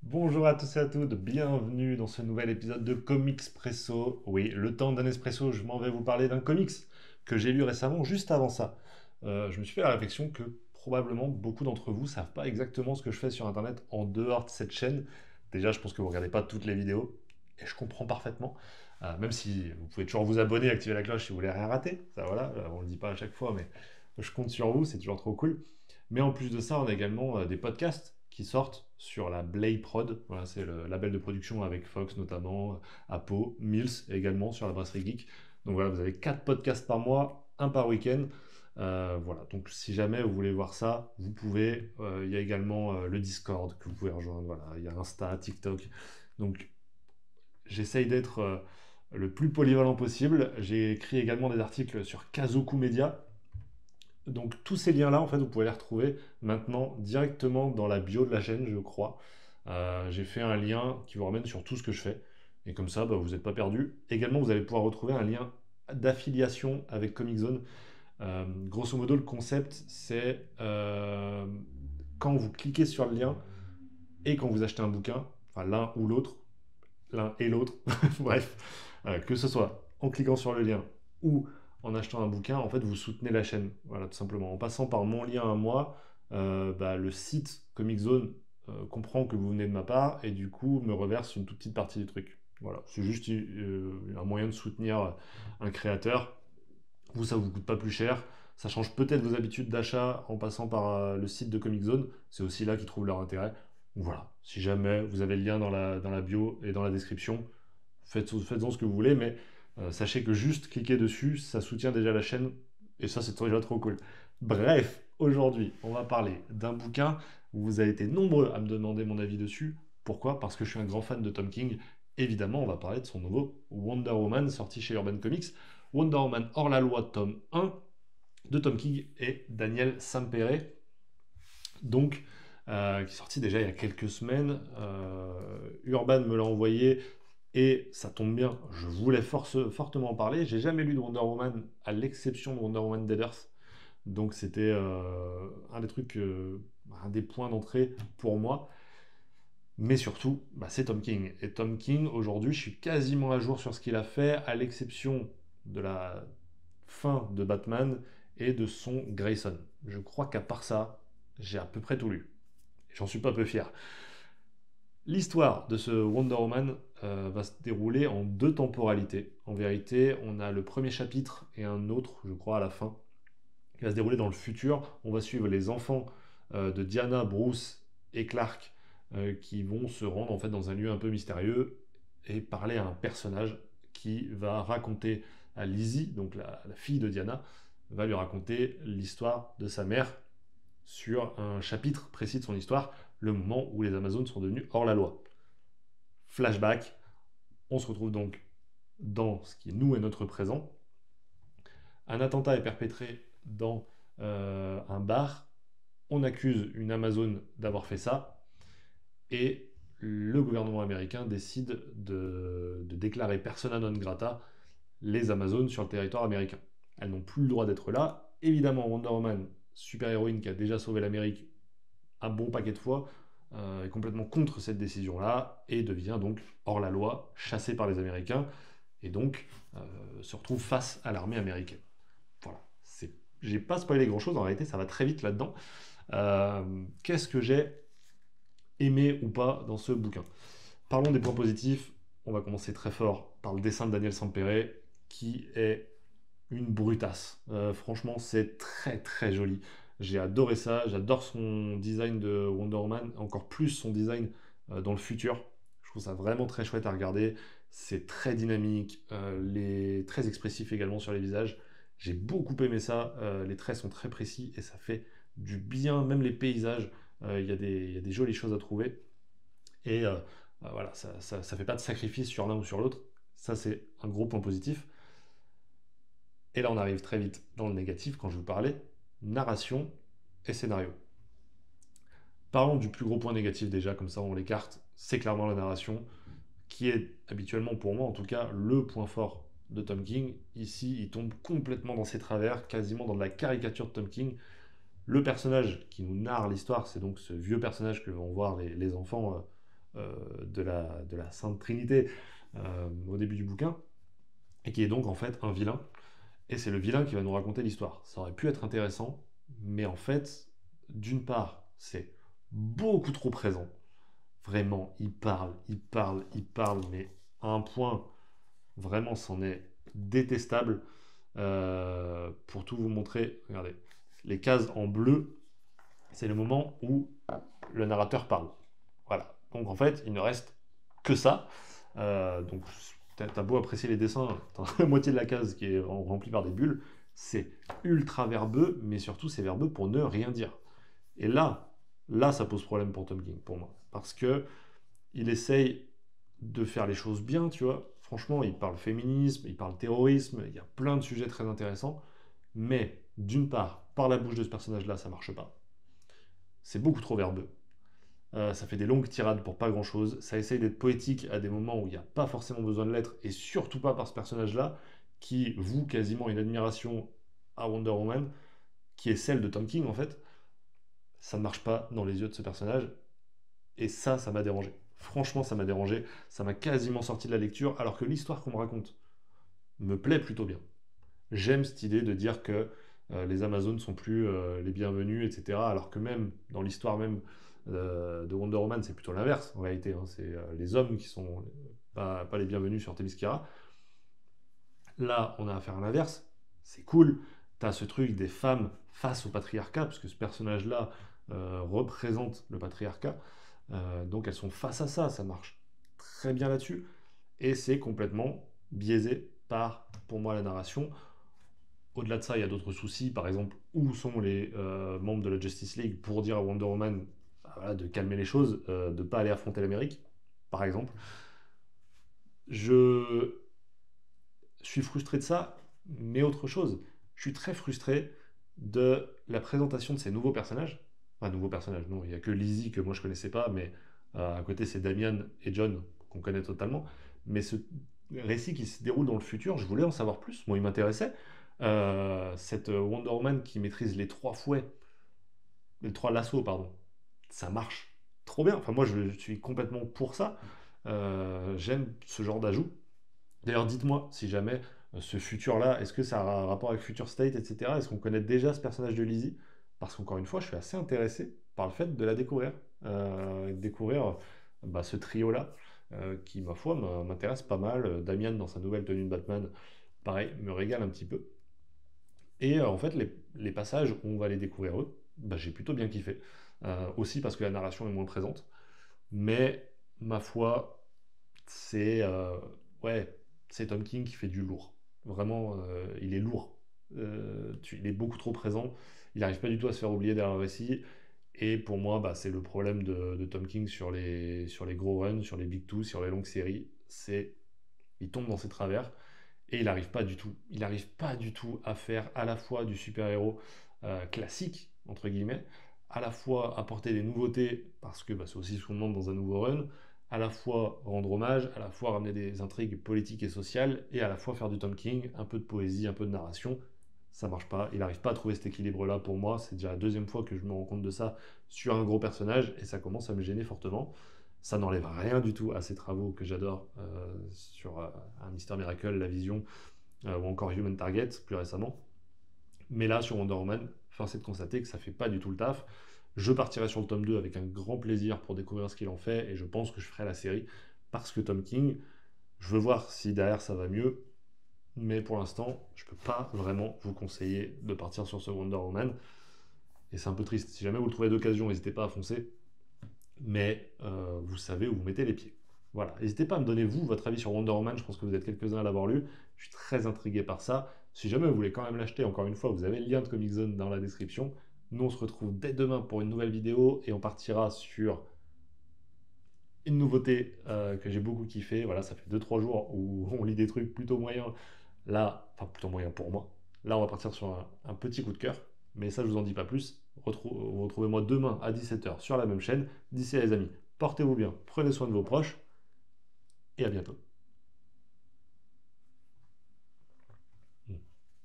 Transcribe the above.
Bonjour à tous et à toutes, bienvenue dans ce nouvel épisode de Comixpresso. Oui, le temps d'un espresso, je m'en vais vous parler d'un comics que j'ai lu récemment. Juste avant ça, je me suis fait la réflexion que probablement beaucoup d'entre vous savent pas exactement ce que je fais sur Internet en dehors de cette chaîne. Déjà, je pense que vous regardez pas toutes les vidéos et je comprends parfaitement. Même si vous pouvez toujours vous abonner, activer la cloche si vous voulez rien rater. Ça, voilà, on le dit pas à chaque fois, mais je compte sur vous, c'est toujours trop cool. Mais en plus de ça, on a également des podcasts qui sortent sur la Blay Prod. Voilà, c'est le label de production avec Fox notamment, Apo, Mills également sur la Brasserie Geek. Donc voilà, vous avez 4 podcasts par mois, un par week-end. Voilà, donc si jamais vous voulez voir ça, vous pouvez. Il y a également le Discord que vous pouvez rejoindre. Voilà, il y a Insta, TikTok. Donc j'essaye d'être le plus polyvalent possible. J'ai écrit également des articles sur Kazoku Media, donc tous ces liens-là, en fait, vous pouvez les retrouver maintenant directement dans la bio de la chaîne, je crois. J'ai fait un lien qui vous ramène sur tout ce que je fais. Et comme ça, bah, vous n'êtes pas perdu. Également, vous allez pouvoir retrouver un lien d'affiliation avec Comic Zone. Grosso modo, le concept, c'est quand vous cliquez sur le lien et quand vous achetez un bouquin, enfin l'un ou l'autre, l'un et l'autre, bref, que ce soit en cliquant sur le lien ou en achetant un bouquin, en fait, vous soutenez la chaîne. Voilà, tout simplement. En passant par mon lien à moi, bah, le site Comic Zone comprend que vous venez de ma part et du coup me reverse une toute petite partie du truc. Voilà, c'est juste un moyen de soutenir un créateur. Vous, ça vous coûte pas plus cher. Ça change peut-être vos habitudes d'achat en passant par le site de Comic Zone. C'est aussi là qu'ils trouvent leur intérêt. Donc voilà, si jamais vous avez le lien dans la bio et dans la description, faites-en ce que vous voulez, mais sachez que juste cliquer dessus, ça soutient déjà la chaîne, et ça c'est déjà trop cool. Bref, aujourd'hui, on va parler d'un bouquin où vous avez été nombreux à me demander mon avis dessus. Pourquoi? Parce que je suis un grand fan de Tom King. Évidemment, on va parler de son nouveau Wonder Woman sorti chez Urban Comics. Wonder Woman hors la loi, tome 1 de Tom King et Daniel Sampere. Donc, qui est sorti déjà il y a quelques semaines. Urban me l'a envoyé et ça tombe bien, je voulais fortement en parler. J'ai jamais lu de Wonder Woman à l'exception de Wonder Woman Dead Earth. Donc c'était un des trucs, un des points d'entrée pour moi. Mais surtout, bah, c'est Tom King. Et Tom King, aujourd'hui, je suis quasiment à jour sur ce qu'il a fait, à l'exception de la fin de Batman et de son Grayson. Je crois qu'à part ça, j'ai à peu près tout lu. Et j'en suis pas peu fier. L'histoire de ce Wonder Woman va se dérouler en deux temporalités. En vérité, on a le premier chapitre et un autre, je crois, à la fin, qui va se dérouler dans le futur. On va suivre les enfants de Diana, Bruce et Clark qui vont se rendre en fait dans un lieu un peu mystérieux et parler à un personnage qui va raconter à Lizzie, donc la fille de Diana, va lui raconter l'histoire de sa mère sur un chapitre précis de son histoire, le moment où les Amazones sont devenus hors la loi. Flashback, on se retrouve donc dans ce qui nous est notre présent. Un attentat est perpétré dans un bar. On accuse une Amazone d'avoir fait ça. Et le gouvernement américain décide de déclarer persona non grata les Amazones sur le territoire américain. Elles n'ont plus le droit d'être là. Évidemment, Wonder Woman, super-héroïne qui a déjà sauvé l'Amérique un bon paquet de fois, est complètement contre cette décision-là et devient donc hors la loi, chassée par les Américains, et donc se retrouve face à l'armée américaine. Voilà. J'ai pas spoilé grand-chose, en réalité ça va très vite là-dedans. Qu'est-ce que j'ai aimé ou pas dans ce bouquin? Parlons des points positifs. On va commencer très fort par le dessin de Daniel Sampere, qui est une brutasse. Franchement, c'est très très joli. J'ai adoré ça. J'adore son design de Wonder Woman, encore plus son design dans le futur. Je trouve ça vraiment très chouette à regarder. C'est très dynamique, très expressif également sur les visages. J'ai beaucoup aimé ça. Les traits sont très précis et ça fait du bien. Même les paysages, il y a des jolies choses à trouver. Et voilà, ça fait pas de sacrifice sur l'un ou sur l'autre. Ça, c'est un gros point positif. Et là, on arrive très vite dans le négatif quand je vous parlais narration et scénario. Parlons du plus gros point négatif déjà, comme ça on l'écarte. C'est clairement la narration, qui est habituellement pour moi en tout cas le point fort de Tom King. Ici, il tombe complètement dans ses travers, quasiment dans de la caricature de Tom King. Le personnage qui nous narre l'histoire, c'est donc ce vieux personnage que vont voir les enfants de la Sainte Trinité au début du bouquin, et qui est donc en fait un vilain. Et c'est le vilain qui va nous raconter l'histoire. Ça aurait pu être intéressant, mais en fait, d'une part, c'est beaucoup trop présent. Vraiment, il parle, il parle, il parle, mais à un point, vraiment, c'en est détestable. Pour tout vous montrer, regardez, les cases en bleu, c'est le moment où le narrateur parle. Voilà. Donc en fait, il ne reste que ça. Donc t'as beau apprécier les dessins, t'as la moitié de la case qui est remplie par des bulles. C'est ultra verbeux, mais surtout c'est verbeux pour ne rien dire. Et là, ça pose problème pour Tom King, pour moi. Parce que il essaye de faire les choses bien, tu vois. Franchement, il parle féminisme, il parle terrorisme, il y a plein de sujets très intéressants. Mais d'une part, par la bouche de ce personnage-là, ça marche pas. C'est beaucoup trop verbeux. Ça fait des longues tirades pour pas grand-chose. Ça essaye d'être poétique à des moments où il n'y a pas forcément besoin de l'être, et surtout pas par ce personnage-là, qui voue quasiment une admiration à Wonder Woman, qui est celle de Tom King en fait. Ça ne marche pas dans les yeux de ce personnage, et ça m'a dérangé. Franchement, ça m'a dérangé. Ça m'a quasiment sorti de la lecture, alors que l'histoire qu'on me raconte me plaît plutôt bien. J'aime cette idée de dire que les Amazones sont plus les bienvenus, etc. Alors que même dans l'histoire même de Wonder Woman, c'est plutôt l'inverse en réalité. Hein. C'est les hommes qui sont pas les bienvenus sur Themyscira. Là, on a affaire à l'inverse. C'est cool. T'as ce truc des femmes face au patriarcat, parce que ce personnage-là représente le patriarcat. Donc elles sont face à ça. Ça marche très bien là-dessus. Et c'est complètement biaisé par, pour moi, la narration. Au-delà de ça, il y a d'autres soucis. Par exemple, où sont les membres de la Justice League pour dire à Wonder Woman voilà, de calmer les choses, de ne pas aller affronter l'Amérique, par exemple. Je suis frustré de ça, mais autre chose. Je suis très frustré de la présentation de ces nouveaux personnages. Enfin, nouveaux personnages, non, il n'y a que Lizzie que moi je connaissais pas, mais à côté c'est Damian et John qu'on connaît totalement. Mais ce récit qui se déroule dans le futur, je voulais en savoir plus. Moi, il m'intéressait. Cette Wonder Woman qui maîtrise les trois fouets, les trois lassos, pardon, ça marche trop bien. Enfin, moi, je suis complètement pour ça. J'aime ce genre d'ajout. D'ailleurs, dites-moi si jamais ce futur-là, est-ce que ça a un rapport avec Future State, etc. Est-ce qu'on connaît déjà ce personnage de Lizzie? Parce qu'encore une fois, je suis assez intéressé par le fait de la découvrir. Découvrir bah, ce trio-là, qui, ma foi, m'intéresse pas mal. Damian, dans sa nouvelle tenue de Batman, pareil, me régale un petit peu. Et en fait, les passages où on va les découvrir eux, bah, j'ai plutôt bien kiffé. Aussi parce que la narration est moins présente. Mais, ma foi, c'est ouais, c'est Tom King qui fait du lourd. Vraiment, il est lourd. Il est beaucoup trop présent. Il n'arrive pas du tout à se faire oublier derrière un récit. Et pour moi, bah, c'est le problème de Tom King sur les gros runs, sur les big two, sur les longues séries. C'est il tombe dans ses travers et il n'arrive pas du tout. Il n'arrive pas du tout à faire à la fois du super-héros classique, entre guillemets, à la fois apporter des nouveautés, parce que bah, c'est aussi ce qu'on demande dans un nouveau run, à la fois rendre hommage, à la fois ramener des intrigues politiques et sociales, et à la fois faire du Tom King, un peu de poésie, un peu de narration. Ça marche pas, il n'arrive pas à trouver cet équilibre-là pour moi, c'est déjà la deuxième fois que je me rends compte de ça sur un gros personnage, et ça commence à me gêner fortement. Ça n'enlève rien du tout à ses travaux que j'adore sur un Mister Miracle, La Vision, ou encore Human Target plus récemment. Mais là, sur Wonder Woman, force est de constater que ça fait pas du tout le taf. Je partirai sur le tome 2 avec un grand plaisir pour découvrir ce qu'il en fait, et je pense que je ferai la série parce que Tom King, je veux voir si derrière ça va mieux, mais pour l'instant, je peux pas vraiment vous conseiller de partir sur ce Wonder Woman, et c'est un peu triste. Si jamais vous le trouvez d'occasion, n'hésitez pas à foncer, mais vous savez où vous mettez les pieds. Voilà, n'hésitez pas à me donner vous votre avis sur Wonder Woman, je pense que vous êtes quelques-uns à l'avoir lu, je suis très intrigué par ça. Si jamais vous voulez quand même l'acheter, encore une fois, vous avez le lien de Comic Zone dans la description. Nous on se retrouve dès demain pour une nouvelle vidéo et on partira sur une nouveauté que j'ai beaucoup kiffé. Voilà, ça fait 2-3 jours où on lit des trucs plutôt moyens. Là, enfin plutôt moyens pour moi. Là on va partir sur un petit coup de cœur, mais ça je vous en dis pas plus. Retrouvez-moi demain à 17h sur la même chaîne. D'ici là les amis, portez-vous bien, prenez soin de vos proches et à bientôt.